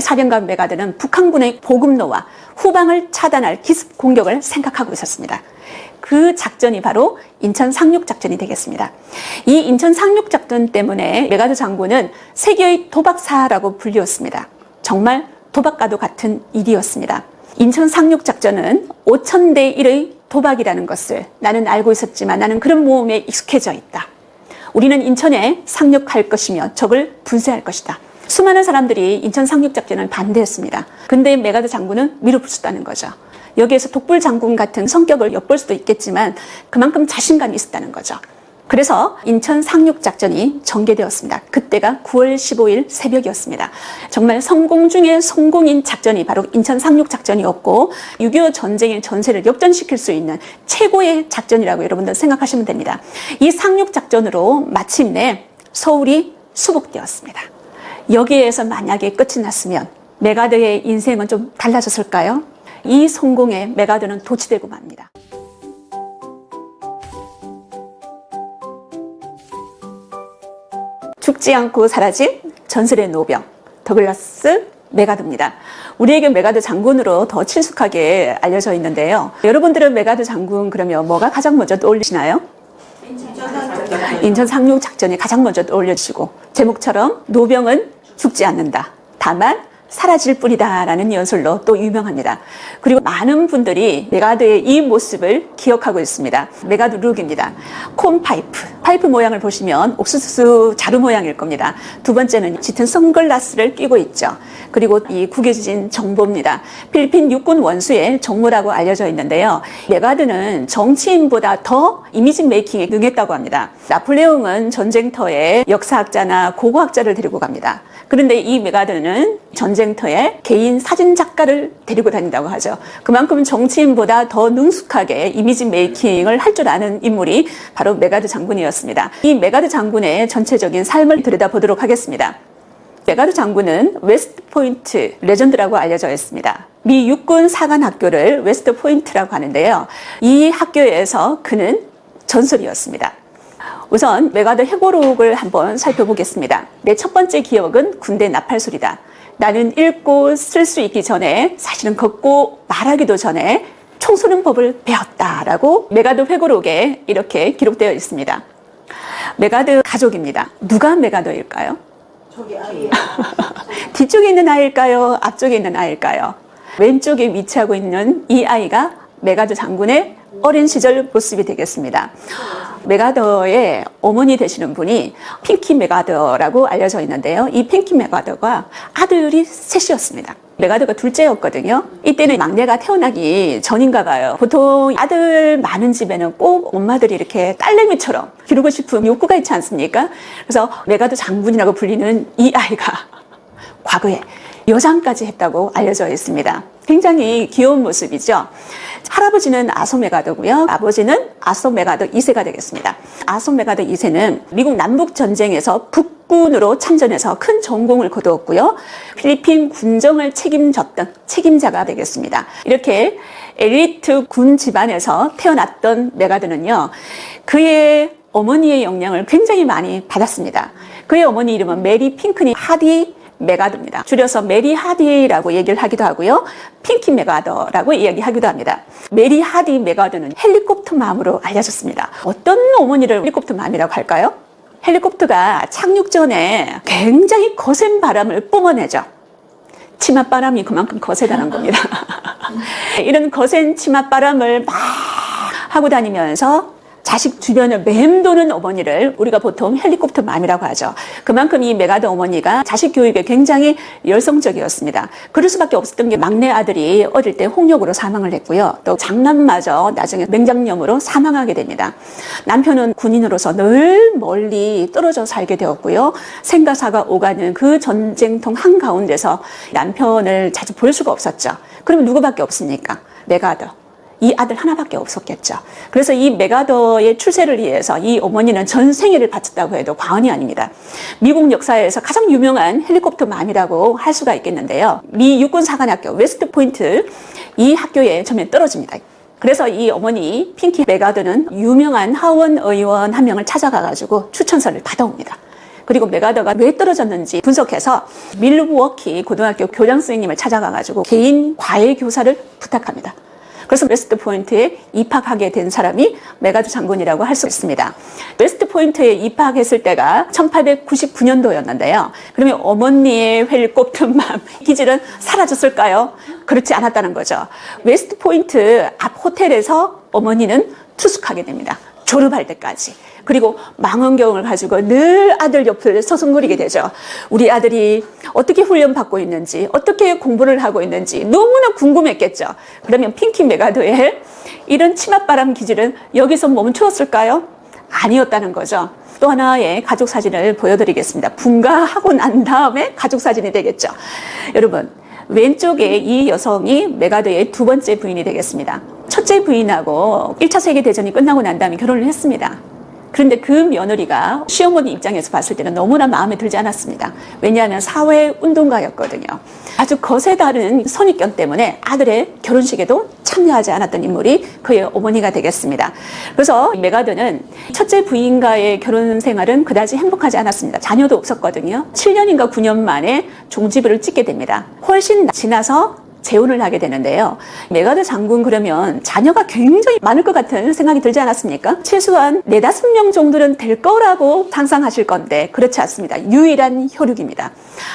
사령관 메가드는 북한군의 보급로와 후방을 차단할 기습 공격을 생각하고 있었습니다. 그 작전이 바로 인천 상륙작전이 되겠습니다. 이 인천 상륙작전 때문에 메가드 장군은 세계의 도박사라고 불리웠습니다. 정말 도박과도 같은 일이었습니다. 인천 상륙작전은 5000대 1의 도박이라는 것을 나는 알고 있었지만 나는 그런 모험에 익숙해져 있다. 우리는 인천에 상륙할 것이며 적을 분쇄할 것이다. 수많은 사람들이 인천 상륙작전을 반대했습니다. 근데 메가드 장군은 밀어붙였다는 거죠. 여기에서 독불 장군 같은 성격을 엿볼 수도 있겠지만 그만큼 자신감이 있었다는 거죠. 그래서 인천 상륙작전이 전개되었습니다. 그때가 9월 15일 새벽이었습니다. 정말 성공 중에 성공인 작전이 바로 인천 상륙작전이었고 6.25 전쟁의 전세를 역전시킬 수 있는 최고의 작전이라고 여러분들 생각하시면 됩니다. 이 상륙작전으로 마침내 서울이 수복되었습니다. 여기에서 만약에 끝이 났으면 메가드의 인생은 좀 달라졌을까요? 이 성공에 메가드는 도취되고 맙니다. 죽지 않고 사라진 전설의 노병 더글라스 메가드입니다. 우리에게 메가드 장군으로 더 친숙하게 알려져 있는데요. 여러분들은 메가드 장군 그러면 뭐가 가장 먼저 떠올리시나요? 인천 상륙작전이 가장 먼저 떠올려지고 제목처럼 노병은 죽지 않는다. 다만 사라질 뿐이다 라는 연설로 또 유명합니다. 그리고 많은 분들이 메가드의 이 모습을 기억하고 있습니다. 메가드 룩입니다. 콘 파이프 모양을 보시면 옥수수 자루 모양일 겁니다. 두 번째는 짙은 선글라스를 끼고 있죠. 그리고 이 구겨진 정보입니다. 필리핀 육군 원수의 정모라고 알려져 있는데요. 메가드는 정치인보다 더 이미지 메이킹에 능했다고 합니다. 나폴레옹은 전쟁터에 역사학자나 고고학자를 데리고 갑니다. 그런데 이 메가드는 전쟁터에 개인 사진 작가를 데리고 다닌다고 하죠. 그만큼 정치인보다 더 능숙하게 이미지 메이킹을 할 줄 아는 인물이 바로 메가드 장군이었습니다. 이 메가드 장군의 전체적인 삶을 들여다보도록 하겠습니다. 메가드 장군은 웨스트포인트 레전드라고 알려져 있습니다. 미 육군 사관학교를 웨스트포인트라고 하는데요. 이 학교에서 그는 전설이었습니다. 우선 메가드 회고록을 한번 살펴보겠습니다. 내 첫 번째 기억은 군대 나팔소리다. 나는 읽고 쓸 수 있기 전에 사실은 걷고 말하기도 전에 총 쏘는 법을 배웠다라고 메가드 회고록에 이렇게 기록되어 있습니다. 메가드 가족입니다. 누가 메가드일까요? 저기 아이. 뒤쪽에 있는 아이일까요? 앞쪽에 있는 아이일까요? 왼쪽에 위치하고 있는 이 아이가 메가드 장군의 어린 시절 모습이 되겠습니다. 메가더의 어머니 되시는 분이 핑키 메가더라고 알려져 있는데요. 이 핑키 메가더가 아들이 셋이었습니다. 메가더가 둘째였거든요. 이때는 막내가 태어나기 전인가 봐요. 보통 아들 많은 집에는 꼭 엄마들이 이렇게 딸내미처럼 기르고 싶은 욕구가 있지 않습니까? 그래서 메가더 장군이라고 불리는 이 아이가 과거에 여장까지 했다고 알려져 있습니다. 굉장히 귀여운 모습이죠. 할아버지는 아소 메가더고요. 아버지는 아소 메가더 2세가 되겠습니다. 아소 메가더 2세는 미국 남북전쟁에서 북군으로 참전해서 큰 전공을 거두었고요. 필리핀 군정을 책임졌던 책임자가 되겠습니다. 이렇게 엘리트 군 집안에서 태어났던 메가더는요. 그의 어머니의 영향을 굉장히 많이 받았습니다. 그의 어머니 이름은 메리 핑크니 하디 메가더입니다. 줄여서 메리 하디라고 얘기를 하기도 하고요. 핑키 메가더라고 이야기하기도 합니다. 메리 하디 메가더는 헬리콥터 맘으로 알려졌습니다. 어떤 어머니를 헬리콥터 맘이라고 할까요? 헬리콥터가 착륙 전에 굉장히 거센 바람을 뿜어내죠. 치맛바람이 그만큼 거세다는 겁니다. 이런 거센 치맛바람을 막 하고 다니면서 자식 주변을 맴도는 어머니를 우리가 보통 헬리콥터 맘이라고 하죠. 그만큼 이 메가더 어머니가 자식 교육에 굉장히 열성적이었습니다. 그럴 수밖에 없었던 게 막내 아들이 어릴 때 홍역으로 사망을 했고요. 또 장남마저 나중에 맹장염으로 사망하게 됩니다. 남편은 군인으로서 늘 멀리 떨어져 살게 되었고요. 생가사가 오가는 그 전쟁통 한가운데서 남편을 자주 볼 수가 없었죠. 그러면 누구밖에 없습니까? 메가더. 이 아들 하나밖에 없었겠죠. 그래서 이 메가더의 출세를 위해서 이 어머니는 전 생애를 바쳤다고 해도 과언이 아닙니다. 미국 역사에서 가장 유명한 헬리콥터 맘이라고 할 수가 있겠는데요. 미 육군 사관학교 웨스트포인트 이 학교에 처음에 떨어집니다. 그래서 이 어머니 핑키 메가더는 유명한 하원 의원 한 명을 찾아가가지고 추천서를 받아옵니다. 그리고 메가더가 왜 떨어졌는지 분석해서 밀워키 고등학교 교장 선생님을 찾아가가지고 개인 과외 교사를 부탁합니다. 그래서 웨스트포인트에 입학하게 된 사람이 메가더 장군이라고 할 수 있습니다. 웨스트포인트에 입학했을 때가 1899년도였는데요. 그러면 어머니의 회를 꼽던 마음, 기질은 사라졌을까요? 그렇지 않았다는 거죠. 웨스트포인트 앞 호텔에서 어머니는 투숙하게 됩니다. 졸업할 때까지. 그리고 망원경을 가지고 늘 아들 옆을 서성거리게 되죠. 우리 아들이 어떻게 훈련받고 있는지, 어떻게 공부를 하고 있는지 너무나 궁금했겠죠. 그러면 핑키 메가더의 이런 치맛바람 기질은 여기서 멈추었을까요? 아니었다는 거죠. 또 하나의 가족 사진을 보여드리겠습니다. 분가하고 난 다음에 가족 사진이 되겠죠. 여러분, 왼쪽에 이 여성이 메가더의 두 번째 부인이 되겠습니다. 첫째 부인하고 1차 세계대전이 끝나고 난 다음에 결혼을 했습니다. 그런데 그 며느리가 시어머니 입장에서 봤을 때는 너무나 마음에 들지 않았습니다. 왜냐하면 사회운동가였거든요. 아주 거세 다른 선입견 때문에 아들의 결혼식에도 참여하지 않았던 인물이 그의 어머니가 되겠습니다. 그래서 메가더는 첫째 부인과의 결혼 생활은 그다지 행복하지 않았습니다. 자녀도 없었거든요. 7년인가 9년 만에 종지부를 찍게 됩니다. 훨씬 지나서 재혼을 하게 되는데요. 메가더 장군 그러면 자녀가 굉장히 많을 것 같은 생각이 들지 않았습니까? 최소한 4, 5명 정도는 될 거라고 상상하실 건데 그렇지 않습니다. 유일한 혈육입니다.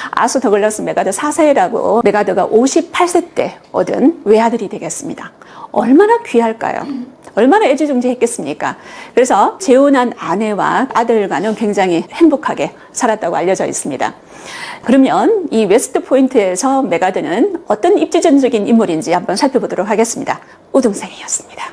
아수 더글라스 메가더 4세라고 메가더가 58세 때 얻은 외아들이 되겠습니다. 얼마나 귀할까요? 얼마나 애지중지했겠습니까? 그래서 재혼한 아내와 아들과는 굉장히 행복하게 살았다고 알려져 있습니다. 그러면 이 웨스트포인트에서 메가더는 어떤 입지전적인 인물인지 한번 살펴보도록 하겠습니다. 우등생이었습니다.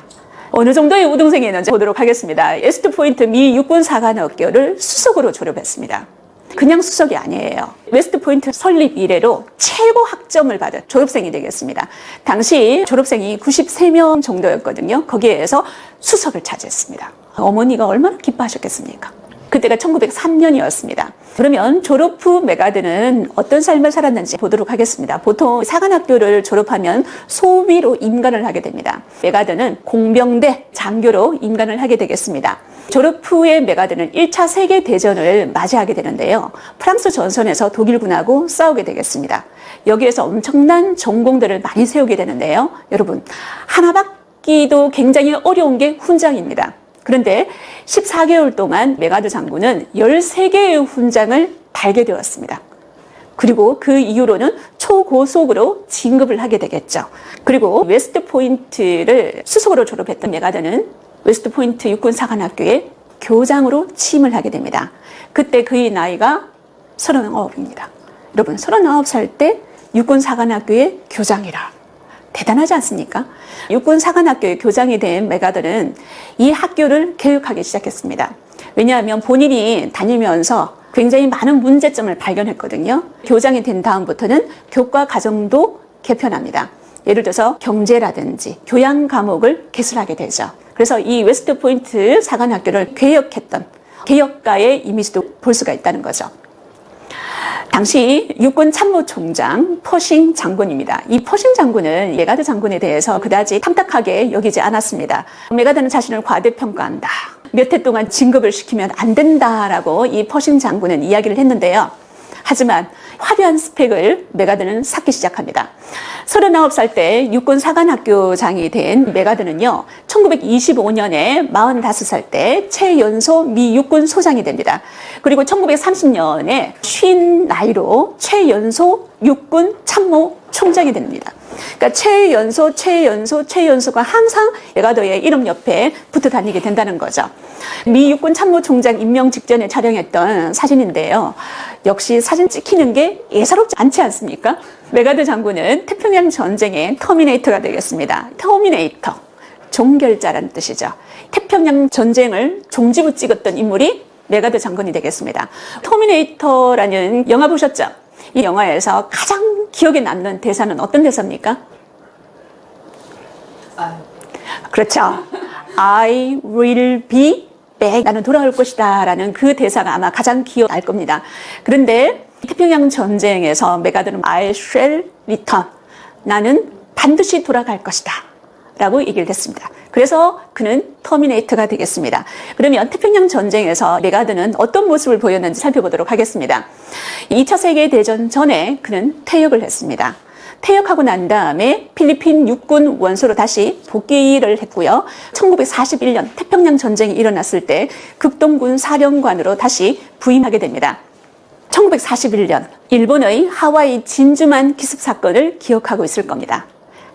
어느 정도의 우등생이었는지 보도록 하겠습니다. 웨스트포인트 미 육군사관학교를 수석으로 졸업했습니다. 그냥 수석이 아니에요. 웨스트포인트 설립 이래로 최고 학점을 받은 졸업생이 되겠습니다. 당시 졸업생이 93명 정도였거든요. 거기에서 수석을 차지했습니다. 어머니가 얼마나 기뻐하셨겠습니까? 그때가 1903년이었습니다. 그러면 졸업 후 메가더는 어떤 삶을 살았는지 보도록 하겠습니다. 보통 사관학교를 졸업하면 소위로 임관을 하게 됩니다. 메가더는 공병대 장교로 임관을 하게 되겠습니다. 졸업 후에 메가더는 1차 세계대전을 맞이하게 되는데요. 프랑스 전선에서 독일군하고 싸우게 되겠습니다. 여기에서 엄청난 전공들을 많이 세우게 되는데요. 여러분, 하나 받기도 굉장히 어려운 게 훈장입니다. 그런데 14개월 동안 메가더 장군은 13개의 훈장을 달게 되었습니다. 그리고 그 이후로는 초고속으로 진급을 하게 되겠죠. 그리고 웨스트포인트를 수석으로 졸업했던 메가더는 웨스트포인트 육군사관학교에 교장으로 취임을 하게 됩니다. 그때 그의 나이가 39입니다. 여러분, 39살 때 육군사관학교의 교장이라 대단하지 않습니까? 육군사관학교의 교장이 된 메가더는 이 학교를 개혁하기 시작했습니다. 왜냐하면 본인이 다니면서 굉장히 많은 문제점을 발견했거든요. 교장이 된 다음부터는 교과 과정도 개편합니다. 예를 들어서 경제라든지 교양 과목을 개설하게 되죠. 그래서 이 웨스트포인트 사관학교를 개혁했던 개혁가의 이미지도 볼 수가 있다는 거죠. 당시 육군 참모총장 퍼싱 장군입니다. 이 퍼싱 장군은 메가더 장군에 대해서 그다지 탐탁하게 여기지 않았습니다. 메가더는 자신을 과대평가한다. 몇 해 동안 진급을 시키면 안 된다라고 이 퍼싱 장군은 이야기를 했는데요. 하지만 화려한 스펙을 메가더는 쌓기 시작합니다. 39살 때 육군 사관학교장이 된 메가더는요, 1925년에 45살 때 최연소 미 육군 소장이 됩니다. 그리고 1930년에 50나이로 최연소 육군 참모 총장이 됩니다. 그러니까 최연소가 항상 메가더의 이름 옆에 붙어 다니게 된다는 거죠. 미 육군 참모총장 임명 직전에 촬영했던 사진인데요. 역시 사진 찍히는 게 예사롭지 않지 않습니까? 메가더 장군은 태평양 전쟁의 터미네이터가 되겠습니다. 터미네이터, 종결자라는 뜻이죠. 태평양 전쟁을 종지부 찍었던 인물이 메가더 장군이 되겠습니다. 터미네이터라는 영화 보셨죠? 이 영화에서 가장 기억에 남는 대사는 어떤 대사입니까? 그렇죠. I will be back. 나는 돌아올 것이다 라는 그 대사가 아마 가장 기억날 겁니다. 그런데 태평양 전쟁에서 메가더는 I shall return. 나는 반드시 돌아갈 것이다 라고 얘기를 했습니다. 그래서 그는 터미네이터가 되겠습니다. 그러면 태평양 전쟁에서 메가드는 어떤 모습을 보였는지 살펴보도록 하겠습니다. 2차 세계대전 전에 그는 퇴역을 했습니다. 퇴역하고 난 다음에 필리핀 육군 원소로 다시 복귀를 했고요. 1941년 태평양 전쟁이 일어났을 때 극동군 사령관으로 다시 부임하게 됩니다. 1941년 일본의 하와이 진주만 기습 사건을 기억하고 있을 겁니다.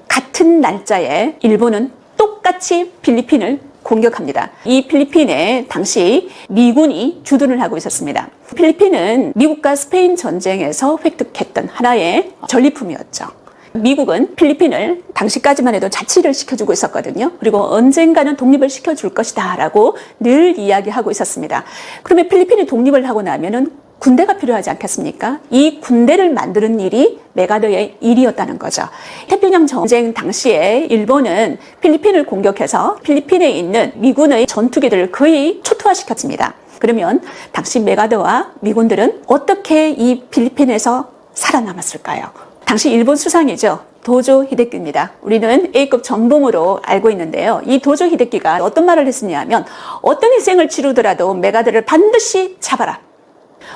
같은 날짜에 일본은 똑같이 필리핀을 공격합니다. 이 필리핀에 당시 미군이 주둔을 하고 있었습니다. 필리핀은 미국과 스페인 전쟁에서 획득했던 하나의 전리품이었죠. 미국은 필리핀을 당시까지만 해도 자치를 시켜주고 있었거든요. 그리고 언젠가는 독립을 시켜줄 것이다 라고 늘 이야기하고 있었습니다. 그러면 필리핀이 독립을 하고 나면은 군대가 필요하지 않겠습니까? 이 군대를 만드는 일이 메가더의 일이었다는 거죠. 태평양 전쟁 당시에 일본은 필리핀을 공격해서 필리핀에 있는 미군의 전투기들을 거의 초토화시켰습니다. 그러면 당시 메가더와 미군들은 어떻게 이 필리핀에서 살아남았을까요? 당시 일본 수상이죠. 도조 히데키입니다. 우리는 A급 전범으로 알고 있는데요. 이 도조 히데키가 어떤 말을 했느냐면 어떤 희생을 치르더라도 메가더를 반드시 잡아라.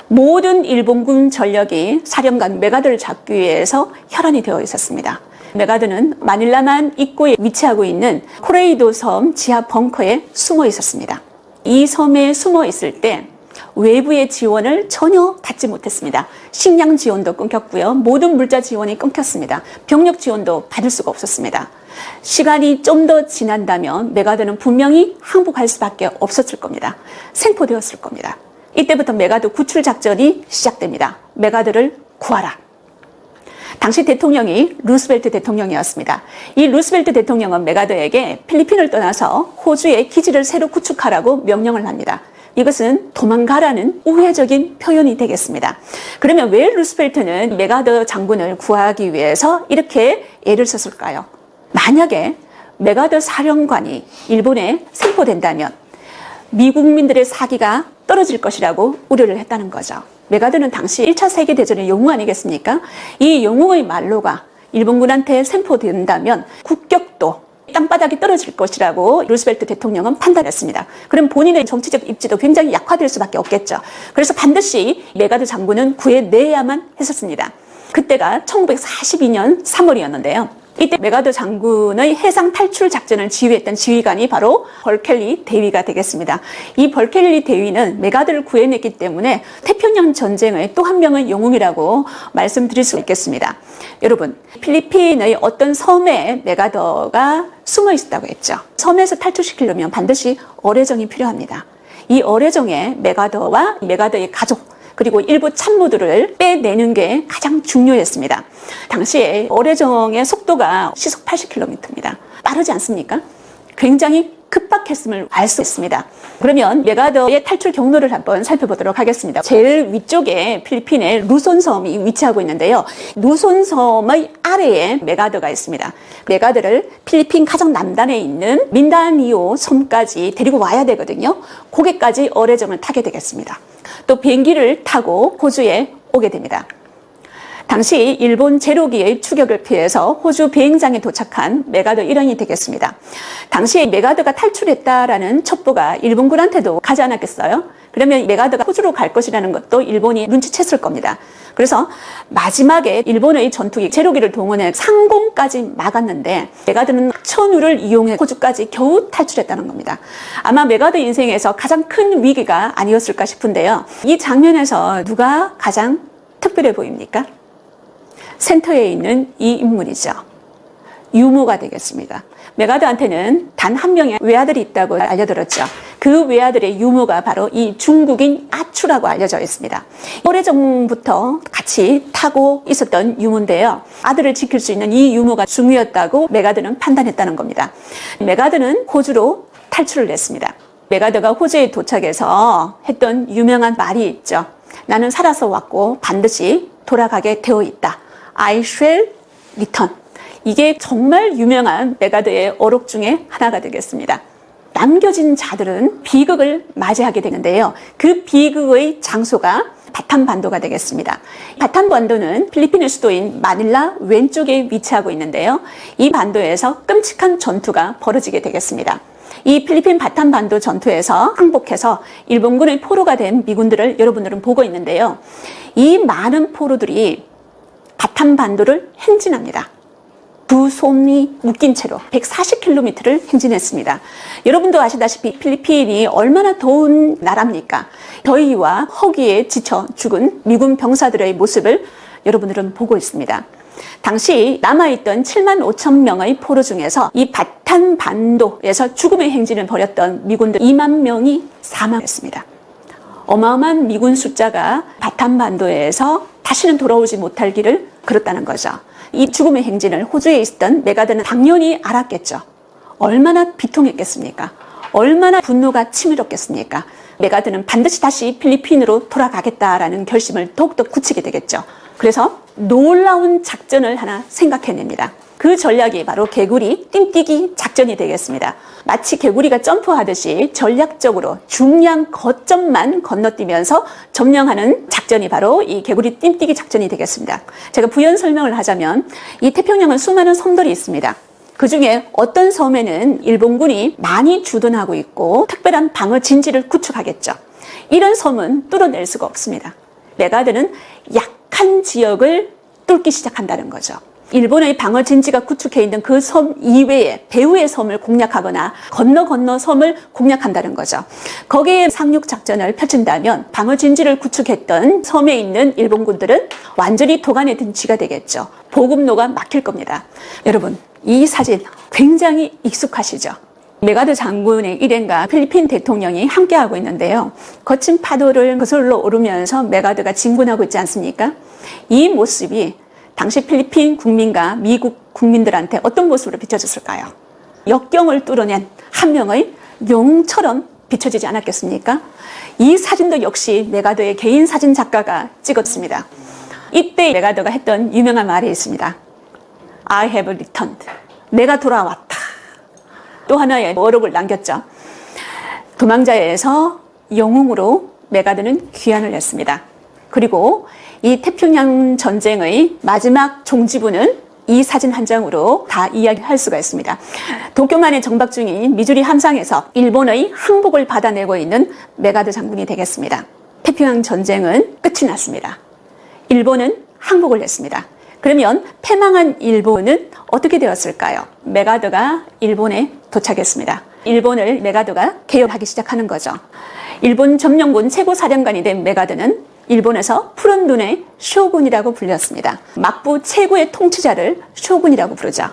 모든 일본군 전력이 사령관 메가더를 잡기 위해서 혈안이 되어 있었습니다. 메가더는 마닐라만 입구에 위치하고 있는 코레이도 섬 지하 벙커에 숨어 있었습니다. 이 섬에 숨어 있을 때 외부의 지원을 전혀 받지 못했습니다. 식량 지원도 끊겼고요. 모든 물자 지원이 끊겼습니다. 병력 지원도 받을 수가 없었습니다. 시간이 좀 더 지난다면 메가더는 분명히 항복할 수밖에 없었을 겁니다. 생포되었을 겁니다. 이때부터 메가더 구출 작전이 시작됩니다. 메가더를 구하라. 당시 대통령이 루스벨트 대통령이었습니다. 이 루스벨트 대통령은 메가더에게 필리핀을 떠나서 호주에 기지를 새로 구축하라고 명령을 합니다. 이것은 도망가라는 우회적인 표현이 되겠습니다. 그러면 왜 루스벨트는 메가더 장군을 구하기 위해서 이렇게 애를 썼을까요? 만약에 메가더 사령관이 일본에 생포된다면 미국민들의 사기가 떨어질 것이라고 우려를 했다는 거죠. 메가더는 당시 1차 세계대전의 영웅 아니겠습니까? 이 영웅의 말로가 일본군한테 생포된다면 국격도 땅바닥이 떨어질 것이라고 루스벨트 대통령은 판단했습니다. 그럼 본인의 정치적 입지도 굉장히 약화될 수밖에 없겠죠. 그래서 반드시 메가더 장군은 구해내야만 했었습니다. 그때가 1942년 3월이었는데요. 이때 메가더 장군의 해상 탈출 작전을 지휘했던 지휘관이 바로 벌켈리 대위가 되겠습니다. 이 벌켈리 대위는 메가더를 구해냈기 때문에 태평양 전쟁의 또 한 명의 영웅이라고 말씀드릴 수 있겠습니다. 여러분, 필리핀의 어떤 섬에 메가더가 숨어 있었다고 했죠. 섬에서 탈출시키려면 반드시 어뢰정이 필요합니다. 이 어뢰정에 메가더와 메가더의 가족 그리고 일부 참모들을 빼내는 게 가장 중요했습니다. 당시에 어뢰정의 속도가 시속 80km입니다. 빠르지 않습니까? 굉장히 급박했음을 알 수 있습니다. 그러면 메가더의 탈출 경로를 한번 살펴보도록 하겠습니다. 제일 위쪽에 필리핀의 루손섬이 위치하고 있는데요. 루손섬의 아래에 메가더가 있습니다. 메가더를 필리핀 가장 남단에 있는 민다니오 섬까지 데리고 와야 되거든요. 거기까지 어뢰정을 타게 되겠습니다. 또 비행기를 타고 호주에 오게 됩니다. 당시 일본 제로기의 추격을 피해서 호주 비행장에 도착한 메가더 일행이 되겠습니다. 당시 메가더가 탈출했다라는 첩보가 일본군한테도 가지 않았겠어요? 그러면 메가더가 호주로 갈 것이라는 것도 일본이 눈치챘을 겁니다. 그래서 마지막에 일본의 전투기 제로기를 동원해 상공까지 막았는데 메가더는 천우를 이용해 호주까지 겨우 탈출했다는 겁니다. 아마 메가더 인생에서 가장 큰 위기가 아니었을까 싶은데요. 이 장면에서 누가 가장 특별해 보입니까? 센터에 있는 이 인물이죠. 유모가 되겠습니다. 메가더한테는 단 한 명의 외아들이 있다고 알려들었죠. 그 외아들의 유모가 바로 이 중국인 아추라고 알려져 있습니다. 오래전부터 같이 타고 있었던 유모인데요. 아들을 지킬 수 있는 이 유모가 중요했다고 메가더는 판단했다는 겁니다. 메가더는 호주로 탈출을 했습니다. 메가더가 호주에 도착해서 했던 유명한 말이 있죠. 나는 살아서 왔고 반드시 돌아가게 되어 있다. I shall return. 이게 정말 유명한 메가더의 어록 중에 하나가 되겠습니다. 남겨진 자들은 비극을 맞이하게 되는데요. 그 비극의 장소가 바탄반도가 되겠습니다. 바탄반도는 필리핀의 수도인 마닐라 왼쪽에 위치하고 있는데요. 이 반도에서 끔찍한 전투가 벌어지게 되겠습니다. 이 필리핀 바탄반도 전투에서 항복해서 일본군의 포로가 된 미군들을 여러분들은 보고 있는데요. 이 많은 포로들이 바탄반도를 행진합니다. 두 손이 묶인 채로 140km를 행진했습니다. 여러분도 아시다시피 필리핀이 얼마나 더운 나라입니까? 더위와 허기에 지쳐 죽은 미군 병사들의 모습을 여러분들은 보고 있습니다. 당시 남아있던 7만 5천 명의 포로 중에서 이 바탄반도에서 죽음의 행진을 벌였던 미군들 2만 명이 사망했습니다. 어마어마한 미군 숫자가 바탄반도에서 다시는 돌아오지 못할 길을 걸었다는 거죠. 이 죽음의 행진을 호주에 있었던 메가드는 당연히 알았겠죠. 얼마나 비통했겠습니까? 얼마나 분노가 치밀었겠습니까? 메가드는 반드시 다시 필리핀으로 돌아가겠다라는 결심을 더욱더 굳히게 되겠죠. 그래서 놀라운 작전을 하나 생각해냅니다. 그 전략이 바로 개구리 띵뛰기 작전이 되겠습니다. 마치 개구리가 점프하듯이 전략적으로 중요한 거점만 건너뛰면서 점령하는 작전이 바로 이 개구리 띵뛰기 작전이 되겠습니다. 제가 부연 설명을 하자면 이 태평양은 수많은 섬들이 있습니다. 그 중에 어떤 섬에는 일본군이 많이 주둔하고 있고 특별한 방어 진지를 구축하겠죠. 이런 섬은 뚫어낼 수가 없습니다. 메가드는 약한 지역을 뚫기 시작한다는 거죠. 일본의 방어 진지가 구축해 있는 그 섬 이외에 배후의 섬을 공략하거나 건너 섬을 공략한다는 거죠. 거기에 상륙 작전을 펼친다면 방어 진지를 구축했던 섬에 있는 일본군들은 완전히 도간에 든 쥐가 되겠죠. 보급로가 막힐 겁니다. 여러분, 이 사진 굉장히 익숙하시죠? 메가드 장군의 일행과 필리핀 대통령이 함께하고 있는데요. 거친 파도를 거슬러 오르면서 메가드가 진군하고 있지 않습니까? 이 모습이 당시 필리핀 국민과 미국 국민들한테 어떤 모습으로 비춰졌을까요? 역경을 뚫어낸 한 명의 영웅처럼 비춰지지 않았겠습니까? 이 사진도 역시 메가드의 개인 사진 작가가 찍었습니다. 이때 메가드가 했던 유명한 말이 있습니다. I have returned. 내가 돌아왔다. 또 하나의 어록을 남겼죠. 도망자에서 영웅으로 메가드는 귀환을 했습니다. 그리고 이 태평양 전쟁의 마지막 종지부는 이 사진 한 장으로 다 이야기할 수가 있습니다. 도쿄만에 정박 중인 미주리 함상에서 일본의 항복을 받아내고 있는 메가드 장군이 되겠습니다. 태평양 전쟁은 끝이 났습니다. 일본은 항복을 했습니다. 그러면 패망한 일본은 어떻게 되었을까요? 메가드가 일본에 도착했습니다. 일본을 메가드가 개혁하기 시작하는 거죠. 일본 점령군 최고사령관이 된 메가드는 일본에서 푸른 눈의 쇼군이라고 불렸습니다. 막부 최고의 통치자를 쇼군이라고 부르죠.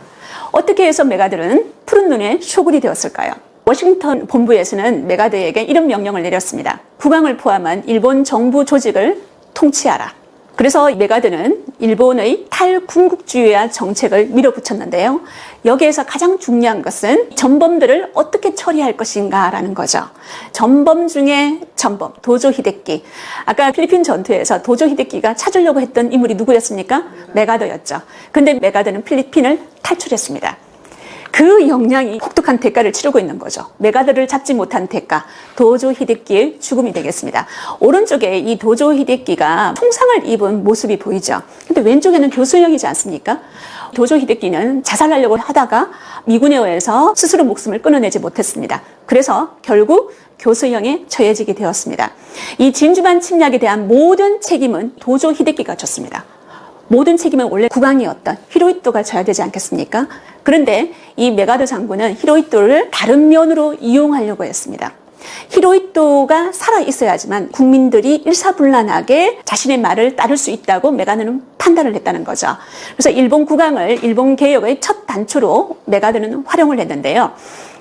어떻게 해서 메가드는 푸른 눈의 쇼군이 되었을까요? 워싱턴 본부에서는 메가드에게 이런 명령을 내렸습니다. 국왕을 포함한 일본 정부 조직을 통치하라. 그래서 메가드는 일본의 탈군국주의화 정책을 밀어붙였는데요. 여기에서 가장 중요한 것은 전범들을 어떻게 처리할 것인가라는 거죠. 전범 중에 전범, 도조 히데키. 아까 필리핀 전투에서 도조 히데키가 찾으려고 했던 인물이 누구였습니까? 메가드였죠. 근데 메가드는 필리핀을 탈출했습니다. 그 역량이 혹독한 대가를 치르고 있는 거죠. 메가드를 잡지 못한 대가, 도조 히데키의 죽음이 되겠습니다. 오른쪽에 이 도조 히데키가 총상을 입은 모습이 보이죠. 근데 왼쪽에는 교수형이지 않습니까? 도조 히데키는 자살하려고 하다가 미군에 의해서 스스로 목숨을 끊어내지 못했습니다. 그래서 결국 교수형에 처해지게 되었습니다. 이 진주만 침략에 대한 모든 책임은 도조 히데키가 졌습니다. 모든 책임은 원래 국왕이었던 히로히토가 져야 되지 않겠습니까? 그런데 이 메가드 장군은 히로히토를 다른 면으로 이용하려고 했습니다. 히로히토가 살아있어야지만 국민들이 일사불란하게 자신의 말을 따를 수 있다고 메가드는 판단을 했다는 거죠. 그래서 일본 국왕을 일본 개혁의 첫 단초로 메가드는 활용을 했는데요.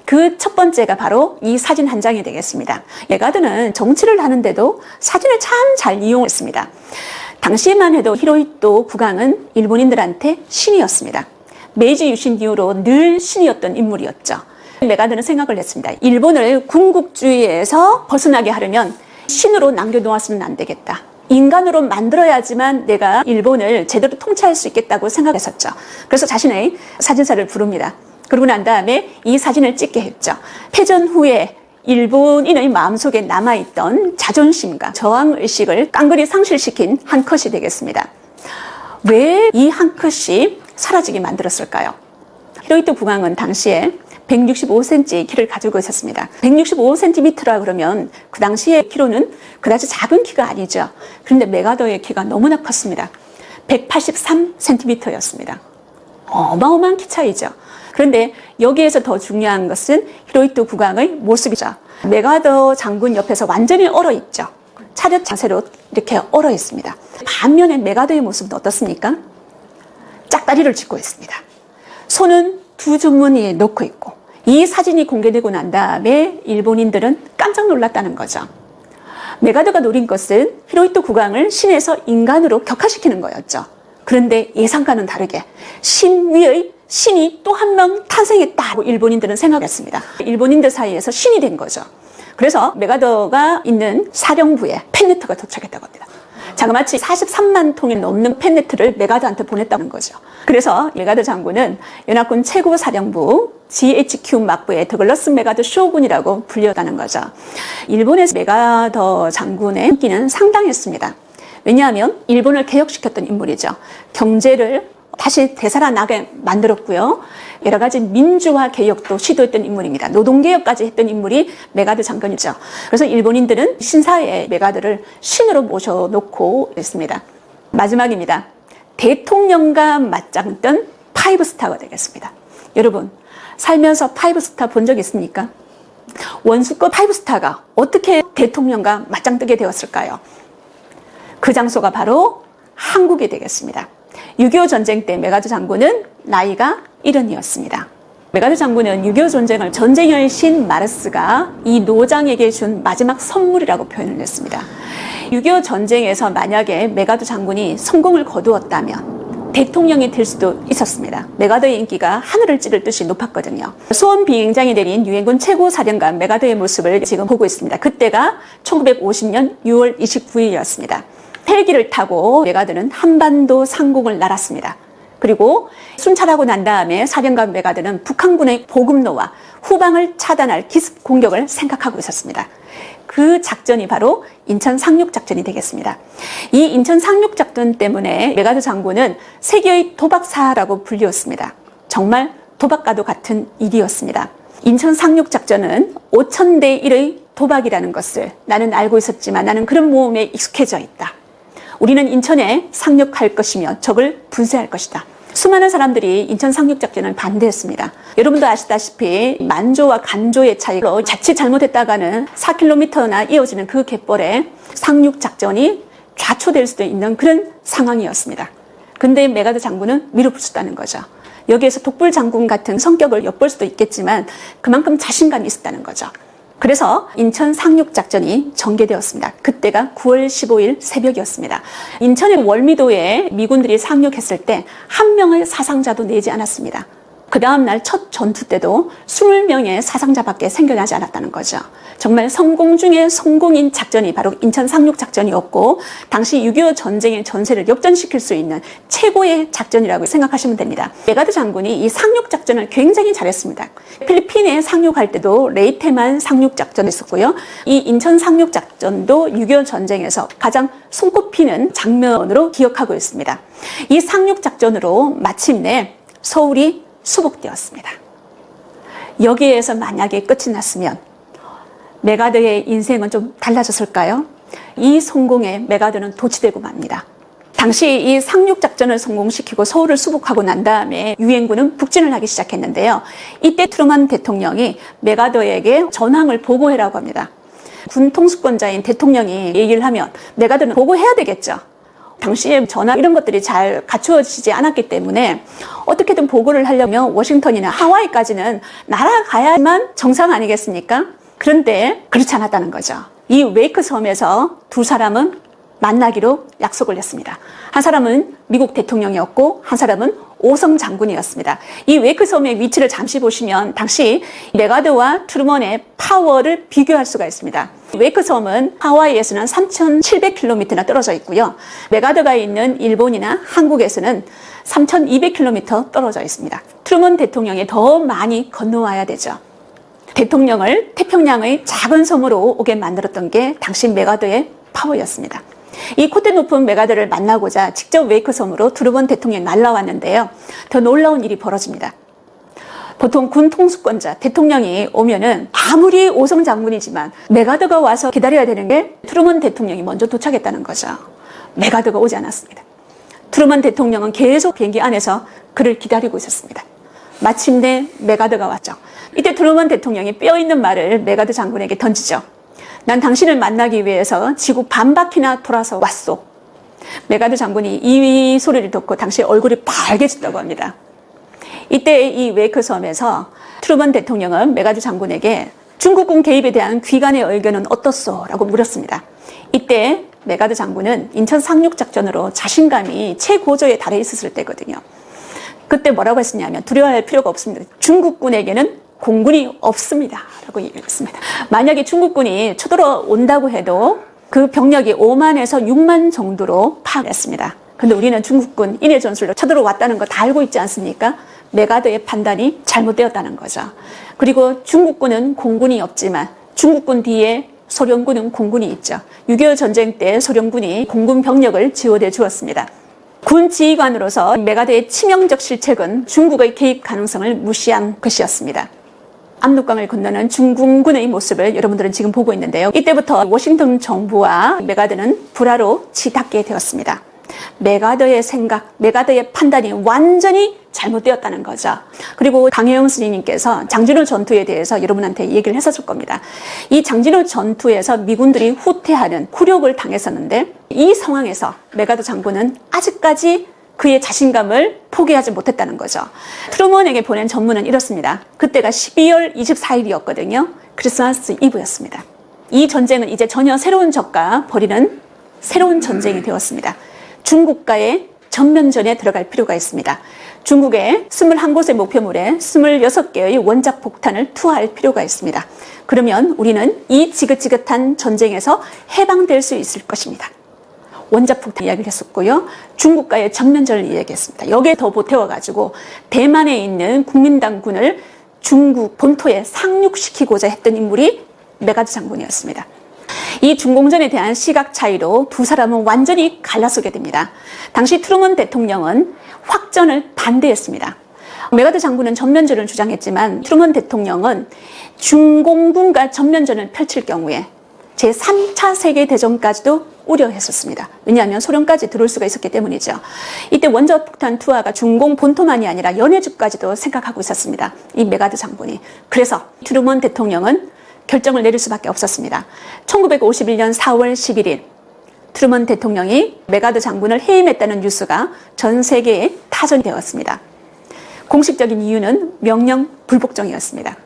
그 첫 번째가 바로 이 사진 한 장이 되겠습니다. 메가드는 정치를 하는데도 사진을 참 잘 이용했습니다. 당시에만 해도 히로히토 국왕은 일본인들한테 신이었습니다. 메이지 유신 이후로 늘 신이었던 인물이었죠. 메가드는 생각을 했습니다. 일본을 군국주의에서 벗어나게 하려면 신으로 남겨놓았으면 안 되겠다. 인간으로 만들어야지만 내가 일본을 제대로 통치할 수 있겠다고 생각했었죠. 그래서 자신의 사진사를 부릅니다. 그러고 난 다음에 이 사진을 찍게 했죠. 패전 후에 일본인의 마음속에 남아있던 자존심과 저항의식을 깡그리 상실시킨 한 컷이 되겠습니다. 왜 이 한 컷이 사라지게 만들었을까요? 히로히토 국왕은 당시에 165cm의 키를 가지고 있었습니다. 165cm라 그러면 그 당시의 키로는 그다지 작은 키가 아니죠. 그런데 메가더의 키가 너무나 컸습니다. 183cm였습니다. 어마어마한 키 차이죠. 그런데 여기에서 더 중요한 것은 히로히토 국왕의 모습이죠. 메가더 장군 옆에서 완전히 얼어있죠. 차렷 자세로 이렇게 얼어있습니다. 반면에 메가더의 모습은 어떻습니까? 짝다리를 짚고 있습니다. 손은 두 주머니에 넣고 있고, 이 사진이 공개되고 난 다음에 일본인들은 깜짝 놀랐다는 거죠. 메가더가 노린 것은 히로히토 국왕을 신에서 인간으로 격화시키는 거였죠. 그런데 예상과는 다르게 신 위의 신이 또 한 명 탄생했다고 일본인들은 생각했습니다. 일본인들 사이에서 신이 된 거죠. 그래서 메가더가 있는 사령부에 팬레터가 도착했다고 합니다. 자그마치 43만 통이 넘는 팬레터를 메가더한테 보냈다는 거죠. 그래서 메가더 장군은 연합군 최고 사령부 GHQ 막부의 더글러스 메가더 쇼군이라고 불렸다는 거죠. 일본에서 메가더 장군의 인기는 상당했습니다. 왜냐하면 일본을 개혁시켰던 인물이죠. 경제를 다시 되살아나게 만들었고요. 여러 가지 민주화 개혁도 시도했던 인물입니다. 노동개혁까지 했던 인물이 메가더 장군이죠. 그래서 일본인들은 신사에 메가더를 신으로 모셔놓고 있습니다. 마지막입니다. 대통령과 맞짱 뜬 5스타가 되겠습니다. 여러분, 살면서 5스타 본 적 있습니까? 원수급 5스타가 어떻게 대통령과 맞짱 뜨게 되었을까요? 그 장소가 바로 한국이 되겠습니다. 6.25 전쟁 때 메가더 장군은 나이가 70이었습니다. 메가더 장군은 6.25 전쟁을 전쟁의 신 마르스가 이 노장에게 준 마지막 선물이라고 표현을 했습니다. 6.25 전쟁에서 만약에 메가더 장군이 성공을 거두었다면 대통령이 될 수도 있었습니다. 메가더의 인기가 하늘을 찌를 듯이 높았거든요. 수원 비행장이 내린 유엔군 최고사령관 메가더의 모습을 지금 보고 있습니다. 그때가 1950년 6월 29일이었습니다. 헬기를 타고 메가더는 한반도 상공을 날았습니다. 그리고 순찰하고 난 다음에 사령관 메가더는 북한군의 보급로와 후방을 차단할 기습 공격을 생각하고 있었습니다. 그 작전이 바로 인천 상륙작전이 되겠습니다. 이 인천 상륙작전 때문에 메가더 장군은 세계의 도박사라고 불리웠습니다. 정말 도박과도 같은 일이었습니다. 인천 상륙작전은 5,000대 1의 도박이라는 것을 나는 알고 있었지만 나는 그런 모험에 익숙해져 있다. 우리는 인천에 상륙할 것이며 적을 분쇄할 것이다. 수많은 사람들이 인천 상륙작전을 반대했습니다. 여러분도 아시다시피 만조와 간조의 차이로 자칫 잘못했다가는 4km나 이어지는 그 갯벌에 상륙작전이 좌초될 수도 있는 그런 상황이었습니다. 근데 메가더 장군은 밀어붙였다는 거죠. 여기에서 독불 장군 같은 성격을 엿볼 수도 있겠지만 그만큼 자신감이 있었다는 거죠. 그래서 인천 상륙작전이 전개되었습니다. 그때가 9월 15일 새벽이었습니다. 인천의 월미도에 미군들이 상륙했을 때 한 명의 사상자도 내지 않았습니다. 그 다음날 첫 전투 때도 20명의 사상자밖에 생겨나지 않았다는 거죠. 정말 성공 중에 성공인 작전이 바로 인천 상륙작전이었고 당시 6.25 전쟁의 전세를 역전시킬 수 있는 최고의 작전이라고 생각하시면 됩니다. 메가더 장군이 이 상륙작전을 굉장히 잘했습니다. 필리핀에 상륙할 때도 레이테만 상륙작전이 있었고요. 이 인천 상륙작전도 6.25 전쟁에서 가장 손꼽히는 장면으로 기억하고 있습니다. 이 상륙작전으로 마침내 서울이 수복되었습니다. 여기에서 만약에 끝이 났으면 메가더의 인생은 좀 달라졌을까요? 이 성공에 메가더는 도취되고 맙니다. 당시 이 상륙작전을 성공시키고 서울을 수복하고 난 다음에 유엔군은 북진을 하기 시작했는데요. 이때 트루먼 대통령이 메가더에게 전황을 보고해라고 합니다. 군 통수권자인 대통령이 얘기를 하면 메가더는 보고해야 되겠죠. 당시에 전화 이런 것들이 잘 갖추어지지 않았기 때문에 어떻게든 보고를 하려면 워싱턴이나 하와이까지는 날아가야만 정상 아니겠습니까? 그런데 그렇지 않았다는 거죠. 이 웨이크 섬에서 두 사람은 만나기로 약속을 했습니다. 한 사람은 미국 대통령이었고 한 사람은 오성 장군이었습니다. 이 웨이크 섬의 위치를 잠시 보시면 당시 메가더와 트루먼의 파워를 비교할 수가 있습니다. 웨이크 섬은 하와이에서는 3,700km나 떨어져 있고요. 메가더가 있는 일본이나 한국에서는 3,200km 떨어져 있습니다. 트루먼 대통령이 더 많이 건너와야 되죠. 대통령을 태평양의 작은 섬으로 오게 만들었던 게 당시 메가더의 파워였습니다. 이 콧대 높은 메가더를 만나고자 직접 웨이크 섬으로 트루먼 대통령이 날아왔는데요. 더 놀라운 일이 벌어집니다. 보통 군 통수권자 대통령이 오면은 아무리 오성 장군이지만 메가더가 와서 기다려야 되는 게 트루먼 대통령이 먼저 도착했다는 거죠. 메가더가 오지 않았습니다. 트루먼 대통령은 계속 비행기 안에서 그를 기다리고 있었습니다. 마침내 메가더가 왔죠. 이때 트루먼 대통령이 뼈 있는 말을 메가더 장군에게 던지죠. 난 당신을 만나기 위해서 지구 반바퀴나 돌아서 왔소. 메가더 장군이 이 소리를 듣고 당시 얼굴이 빨개졌다고 합니다. 이때 이 웨이크 섬에서 트루먼 대통령은 메가더 장군에게 중국군 개입에 대한 귀관의 의견은 어떻소? 라고 물었습니다. 이때 메가더 장군은 인천 상륙작전으로 자신감이 최고조에 달해 있었을 때거든요. 그때 뭐라고 했었냐면 두려워할 필요가 없습니다. 중국군에게는 공군이 없습니다. 라고 얘기했습니다. 만약에 중국군이 쳐들어온다고 해도 그 병력이 5만에서 6만 정도로 파악했습니다. 근데 우리는 중국군 인해 전술로 쳐들어왔다는 거 다 알고 있지 않습니까? 메가더의 판단이 잘못되었다는 거죠. 그리고 중국군은 공군이 없지만 중국군 뒤에 소련군은 공군이 있죠. 6.25 전쟁 때 소련군이 공군 병력을 지원해 주었습니다. 군 지휘관으로서 메가더의 치명적 실책은 중국의 개입 가능성을 무시한 것이었습니다. 압록강을 건너는 중국군의 모습을 여러분들은 지금 보고 있는데요. 이때부터 워싱턴 정부와 메가더는 불화로 치닫게 되었습니다. 메가더의 생각, 메가더의 판단이 완전히 잘못되었다는 거죠. 그리고 강혜영 스님께서 장진호 전투에 대해서 여러분한테 얘기를 했었을 겁니다. 이 장진호 전투에서 미군들이 후퇴하는 굴욕을 당했었는데 이 상황에서 메가더 장군은 아직까지 그의 자신감을 포기하지 못했다는 거죠. 트루먼에게 보낸 전문은 이렇습니다. 그때가 12월 24일이었거든요. 크리스마스 이브였습니다. 이 전쟁은 이제 전혀 새로운 적과 벌이는 새로운 전쟁이 되었습니다. 중국과의 전면전에 들어갈 필요가 있습니다. 중국의 21곳의 목표물에 26개의 원작 폭탄을 투하할 필요가 있습니다. 그러면 우리는 이 지긋지긋한 전쟁에서 해방될 수 있을 것입니다. 원작 폭탄 이야기를 했었고요. 중국과의 전면전을 이야기했습니다. 여기에 더 보태워가지고 대만에 있는 국민당군을 중국 본토에 상륙시키고자 했던 인물이 메가더 장군이었습니다. 이 중공전에 대한 시각 차이로 두 사람은 완전히 갈라서게 됩니다. 당시 트루먼 대통령은 확전을 반대했습니다. 메가더 장군은 전면전을 주장했지만 트루먼 대통령은 중공군과 전면전을 펼칠 경우에 제3차 세계대전까지도 우려했었습니다. 왜냐하면 소련까지 들어올 수가 있었기 때문이죠. 이때 원자폭탄 투하가 중공 본토만이 아니라 연해주까지도 생각하고 있었습니다. 이 메가더 장군이. 그래서 트루먼 대통령은 결정을 내릴 수밖에 없었습니다. 1951년 4월 11일 트루먼 대통령이 메가더 장군을 해임했다는 뉴스가 전 세계에 타전되었습니다. 공식적인 이유는 명령 불복종이었습니다.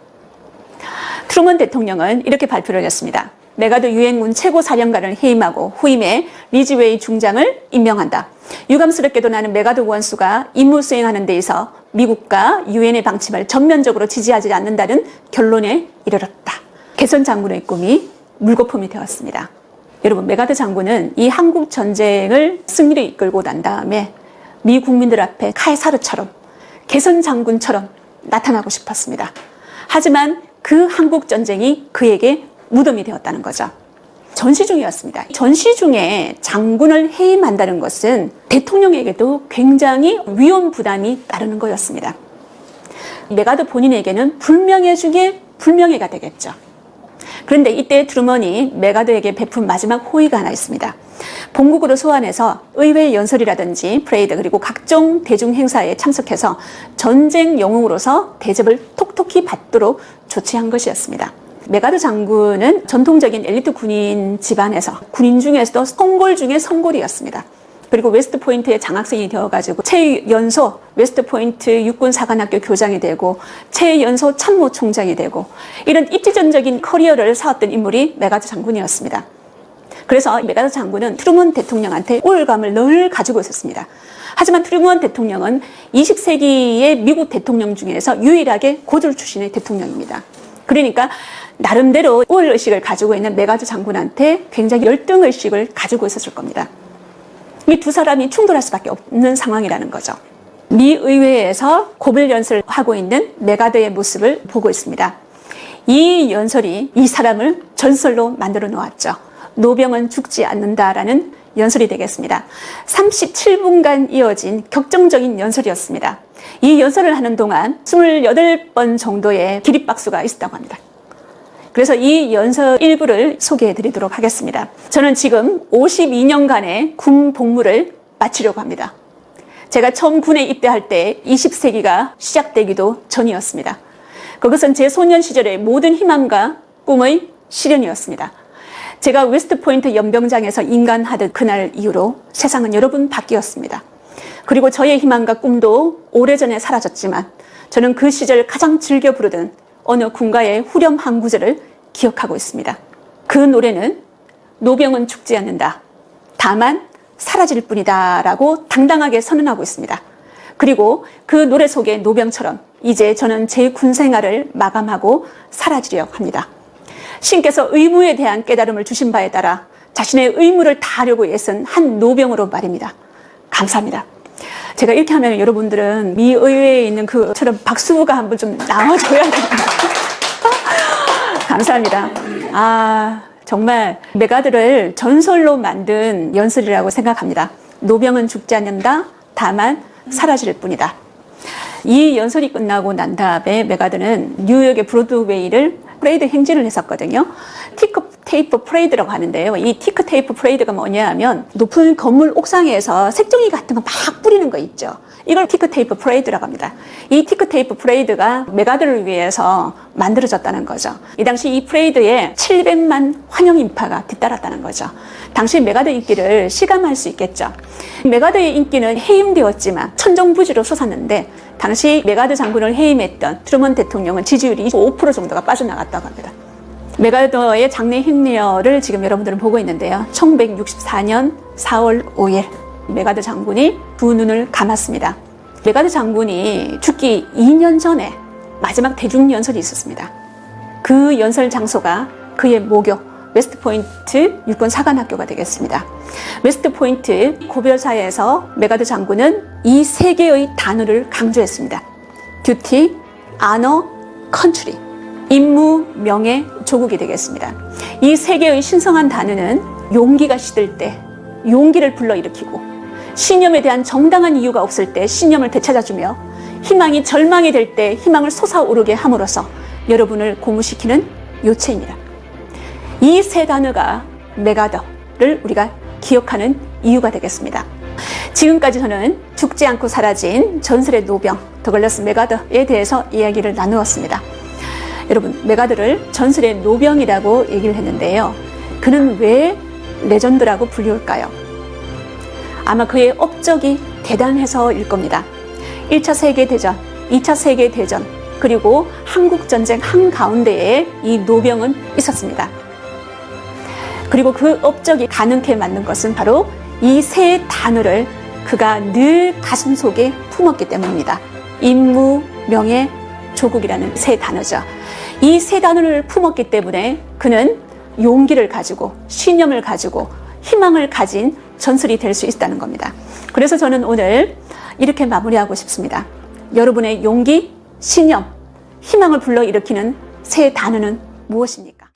트루먼 대통령은 이렇게 발표를 했습니다. 메가더 유엔군 최고사령관을 해임하고 후임에 리즈웨이 중장을 임명한다. 유감스럽게도 나는 메가더 원수가 임무 수행하는 데 있어 미국과 유엔의 방침을 전면적으로 지지하지 않는다는 결론에 이르렀다. 개선 장군의 꿈이 물거품이 되었습니다. 여러분, 메가더 장군은 이 한국 전쟁을 승리를 이끌고 난 다음에 미 국민들 앞에 카에사르처럼 개선 장군처럼 나타나고 싶었습니다. 하지만 그 한국 전쟁이 그에게 무덤이 되었다는 거죠. 전시 중이었습니다. 전시 중에 장군을 해임한다는 것은 대통령에게도 굉장히 위험 부담이 따르는 거였습니다. 메가더 본인에게는 불명예 중에 불명예가 되겠죠. 그런데 이때 트루먼이 메가더에게 베푼 마지막 호의가 하나 있습니다. 본국으로 소환해서 의회 연설이라든지 프레이드 그리고 각종 대중 행사에 참석해서 전쟁 영웅으로서 대접을 톡톡히 받도록 조치한 것이었습니다. 메가더 장군은 전통적인 엘리트 군인 집안에서 군인 중에서도 성골 중에 성골이었습니다. 그리고 웨스트포인트의 장학생이 되어가지고 최연소 웨스트포인트 육군사관학교 교장이 되고 최연소 참모총장이 되고 이런 입지전적인 커리어를 쌓았던 인물이 메가더 장군이었습니다. 그래서 메가더 장군은 트루먼 대통령한테 우월감을 늘 가지고 있었습니다. 하지만 트루먼 대통령은 20세기의 미국 대통령 중에서 유일하게 고졸 출신의 대통령입니다. 그러니까 나름대로 우월의식을 가지고 있는 메가더 장군한테 굉장히 열등의식을 가지고 있었을 겁니다. 이 두 사람이 충돌할 수밖에 없는 상황이라는 거죠. 미 의회에서 고별 연설을 하고 있는 메가더의 모습을 보고 있습니다. 이 연설이 이 사람을 전설로 만들어 놓았죠. 노병은 죽지 않는다라는 연설이 되겠습니다. 37분간 이어진 격정적인 연설이었습니다. 이 연설을 하는 동안 28번 정도의 기립박수가 있었다고 합니다. 그래서 이 연설 일부를 소개해 드리도록 하겠습니다. 저는 지금 52년간의 군 복무를 마치려고 합니다. 제가 처음 군에 입대할 때 20세기가 시작되기도 전이었습니다. 그것은 제 소년 시절의 모든 희망과 꿈의 실현이었습니다. 제가 웨스트포인트 연병장에서 인간하듯 그날 이후로 세상은 여러 번 바뀌었습니다. 그리고 저의 희망과 꿈도 오래전에 사라졌지만 저는 그 시절 가장 즐겨 부르던 어느 군가의 후렴 한 구절을 기억하고 있습니다. 그 노래는 노병은 죽지 않는다. 다만 사라질 뿐이다 라고 당당하게 선언하고 있습니다. 그리고 그 노래 속의 노병처럼 이제 저는 제 군생활을 마감하고 사라지려 합니다. 신께서 의무에 대한 깨달음을 주신 바에 따라 자신의 의무를 다하려고 애쓴 한 노병으로 말입니다. 감사합니다. 제가 이렇게 하면 여러분들은 미 의회에 있는 그처럼 박수가 한번 좀 나와줘야 됩니다. 감사합니다. 정말 메가드를 전설로 만든 연설이라고 생각합니다. 노병은 죽지 않는다. 다만 사라질 뿐이다. 이 연설이 끝나고 난 다음에 메가드는 뉴욕의 브로드웨이를 프레이드 행진을 했었거든요. 티크테이프 프레이드라고 하는데요. 이 티크테이프 프레이드가 뭐냐 하면 높은 건물 옥상에서 색종이 같은 거 막 뿌리는 거 있죠. 이걸 티크테이프 프레이드라고 합니다. 이 티크테이프 프레이드가 메가드를 위해서 만들어졌다는 거죠. 이 당시 이 프레이드에 700만 환영 인파가 뒤따랐다는 거죠. 당시 메가드 인기를 실감할 수 있겠죠. 메가드의 인기는 해임되었지만 천정부지로 솟았는데 당시 메가드 장군을 해임했던 트루먼 대통령은 지지율이 25% 정도가 빠져나갔다고 합니다. 메가드의 장례 행렬을 지금 여러분들은 보고 있는데요. 1964년 4월 5일 메가드 장군이 두 눈을 감았습니다. 메가드 장군이 죽기 2년 전에 마지막 대중연설이 있었습니다. 그 연설 장소가 그의 모교 웨스트포인트 육군사관학교가 되겠습니다. 웨스트포인트 고별사에서 메가드 장군은 이 세 개의 단어를 강조했습니다. 듀티, 아너, 컨트리. 임무, 명예, 조국이 되겠습니다. 이 세 개의 신성한 단어는 용기가 시들 때 용기를 불러일으키고 신념에 대한 정당한 이유가 없을 때 신념을 되찾아주며 희망이 절망이 될 때 희망을 솟아오르게 함으로써 여러분을 고무시키는 요체입니다. 이 세 단어가 메가더를 우리가 기억하는 이유가 되겠습니다. 지금까지 저는 죽지 않고 사라진 전설의 노병 더글라스 메가더에 대해서 이야기를 나누었습니다. 여러분, 메가더를 전설의 노병이라고 얘기를 했는데요. 그는 왜 레전드라고 불리울까요? 아마 그의 업적이 대단해서일 겁니다. 1차 세계대전, 2차 세계대전, 그리고 한국전쟁 한가운데에 이 노병은 있었습니다. 그리고 그 업적이 가능케 만든 것은 바로 이 세 단어를 그가 늘 가슴속에 품었기 때문입니다. 임무, 명예, 조국이라는 세 단어죠. 이 세 단어를 품었기 때문에 그는 용기를 가지고 신념을 가지고 희망을 가진 전설이 될 수 있다는 겁니다. 그래서 저는 오늘 이렇게 마무리하고 싶습니다. 여러분의 용기, 신념, 희망을 불러일으키는 세 단어는 무엇입니까?